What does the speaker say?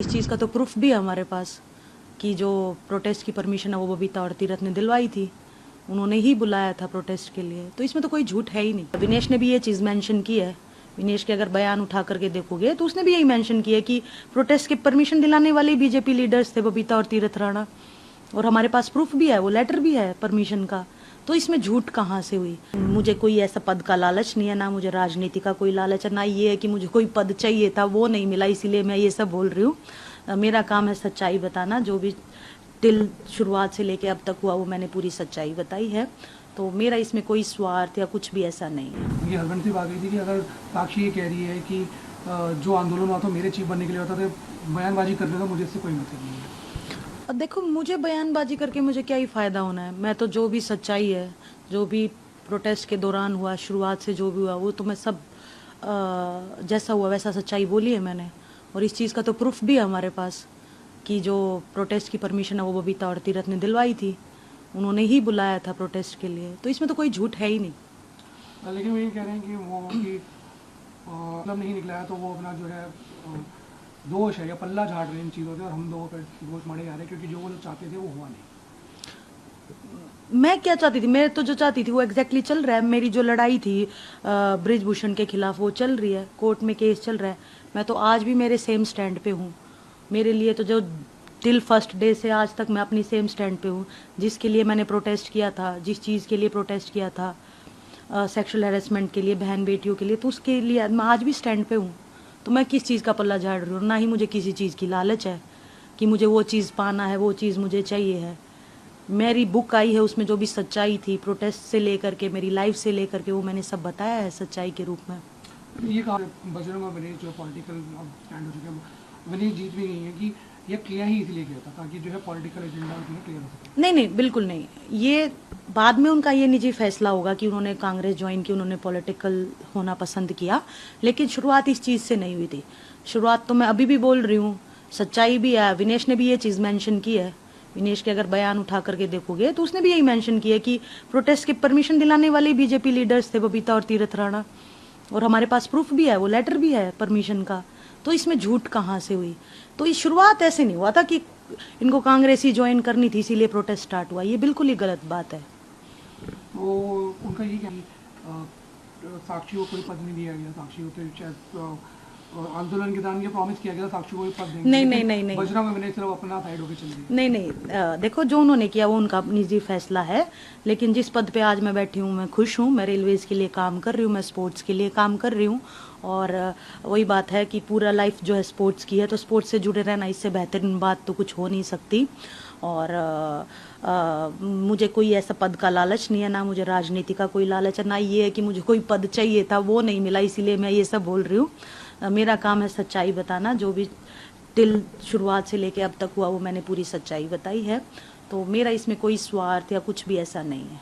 इस चीज़ का तो प्रूफ भी है हमारे पास कि जो प्रोटेस्ट की परमिशन है वो बबीता और तीरथ ने दिलवाई थी। उन्होंने ही बुलाया था प्रोटेस्ट के लिए, तो इसमें तो कोई झूठ है ही नहीं। विनेश ने भी ये चीज़ मेंशन की है। विनेश के अगर बयान उठा करके देखोगे तो उसने भी यही मेंशन किया है कि प्रोटेस्ट की परमिशन दिलाने वाले बीजेपी लीडर्स थे बबीता और तीरथ राणा, और हमारे पास प्रूफ भी है, वो लेटर भी है परमिशन का। तो इसमें झूठ कहाँ से हुई? मुझे कोई ऐसा पद का लालच नहीं है, ना मुझे राजनीति का कोई लालच है, ना ये है कि मुझे कोई पद चाहिए था वो नहीं मिला इसीलिए मैं ये सब बोल रही हूँ। मेरा काम है सच्चाई बताना। जो भी टिल शुरुआत से लेके अब तक हुआ वो मैंने पूरी सच्चाई बताई है। तो मेरा इसमें कोई स्वार्थ या कुछ भी ऐसा नहीं है। ये हस्बैंड से बात हुई थी कि अगर साक्षी ये कह रही है कि जो आंदोलन हुआ था मेरे चीफ बनने के लिए होता था, बयानबाजी करने का मुझे इससे कोई मतलब नहीं है। अब देखो, मुझे बयानबाजी करके मुझे क्या ही फ़ायदा होना है? मैं तो जो भी सच्चाई है, जो भी प्रोटेस्ट के दौरान हुआ, शुरुआत से जो भी हुआ, वो तो मैं सब जैसा हुआ वैसा सच्चाई बोली है मैंने। और इस चीज़ का तो प्रूफ भी है हमारे पास कि जो प्रोटेस्ट की परमिशन है वो बबीता और तीरथ ने दिलवाई थी। उन्होंने ही बुलाया था प्रोटेस्ट के लिए, तो इसमें तो कोई झूठ है ही नहीं। लेकिन वो ये कह रहे हैं कि वो कि मतलब नहीं निकला है तो वो अपना जो है दोष है या पल्ला झाड़ रहे हैं इन चीज़ों से, और हम लोगों पर दोष मारे जा रहे हैं क्योंकि जो वो लोग चाहते थे वो हुआ नहीं। मैं क्या चाहती थी? मैं तो जो चाहती थी वो एग्जैक्टली चल रहा है। मेरी जो लड़ाई थी ब्रिजभूषण के खिलाफ वो चल रही है, कोर्ट में केस चल रहा है। मैं तो आज भी मेरे सेम स्टैंड पे हूँ। मेरे लिए तो जो टिल फर्स्ट डे से आज तक मैं अपनी सेम स्टैंड पे हूँ। जिसके लिए मैंने प्रोटेस्ट किया था, जिस चीज़ के लिए प्रोटेस्ट किया था, सेक्सुअल हैरेसमेंट के लिए, बहन बेटियों के लिए, तो उसके लिए मैं आज भी स्टैंड पे हूँ। तो मैं किस चीज़ का पल्ला झाड़ रही हूँ? ना ही मुझे किसी चीज़ की लालच है कि मुझे वो चीज़ पाना है, वो चीज़ मुझे चाहिए है। मेरी बुक आई है, उसमें जो भी सच्चाई थी प्रोटेस्ट से लेकर के, मेरी लाइफ से लेकर के, वो मैंने सब बताया है सच्चाई के रूप में। ये कहा बजरंग और विनीत जो पॉलिटिकल स्टैंड हो चुके हैं, विनीत जीत भी गई है कि ये किया ही इसलिए किया था ताकि जो है पॉलिटिकल एजेंडा क्लियर हो सके। नहीं नहीं, बिल्कुल नहीं। ये बाद में उनका ये निजी फैसला होगा कि उन्होंने कांग्रेस ज्वाइन की, उन्होंने पॉलिटिकल होना पसंद किया, लेकिन शुरुआत इस चीज़ से नहीं हुई थी। शुरुआत तो मैं अभी भी बोल रही हूँ, सच्चाई भी है। विनेश ने भी ये चीज़ मेंशन की है। विनेश के अगर बयान उठा करके देखोगे तो उसने भी यही मेंशन किया कि प्रोटेस्ट की परमिशन दिलाने वाले बीजेपी लीडर्स थे बबीता और तीरथ राणा, और हमारे पास प्रूफ भी है, वो लेटर भी है परमिशन का। तो इसमें झूठ कहाँ से हुई? तो ये शुरुआत ऐसे नहीं हुआ था कि इनको कांग्रेस ही ज्वाइन करनी थी इसीलिए प्रोटेस्ट स्टार्ट हुआ। ये बिल्कुल ही गलत बात है। तो उनका ये क्या साक्षी को कोई पद नहीं दिया गया, साक्षी को तो शायद आंदोलन के दौरान ये प्रॉमिस किया गया था साक्षी को कोई पद देंगे। नहीं नहीं नहीं नहीं बजरंग और विनीत सिर्फ अपना साइड होकर चल रही। नहीं नहीं, देखो, जो उन्होंने किया वो उनका निजी फैसला है, लेकिन जिस पद पे आज मैं बैठी हूँ मैं खुश हूँ। मैं रेलवेज के लिए काम कर रही हूँ, मैं स्पोर्ट्स के लिए काम कर रही हूँ, और वही बात है कि पूरा लाइफ जो है स्पोर्ट्स की है, तो स्पोर्ट्स से जुड़े रहना, इससे बेहतरीन बात तो कुछ हो नहीं सकती। और मुझे कोई ऐसा पद का लालच नहीं है, ना मुझे राजनीति का कोई लालच है, ना ये है कि मुझे कोई पद चाहिए था वो नहीं मिला इसीलिए मैं ये सब बोल रही हूँ। मेरा काम है सच्चाई बताना। जो भी टिल शुरुआत से लेके अब तक हुआ वो मैंने पूरी सच्चाई बताई है। तो मेरा इसमें कोई स्वार्थ या कुछ भी ऐसा नहीं है।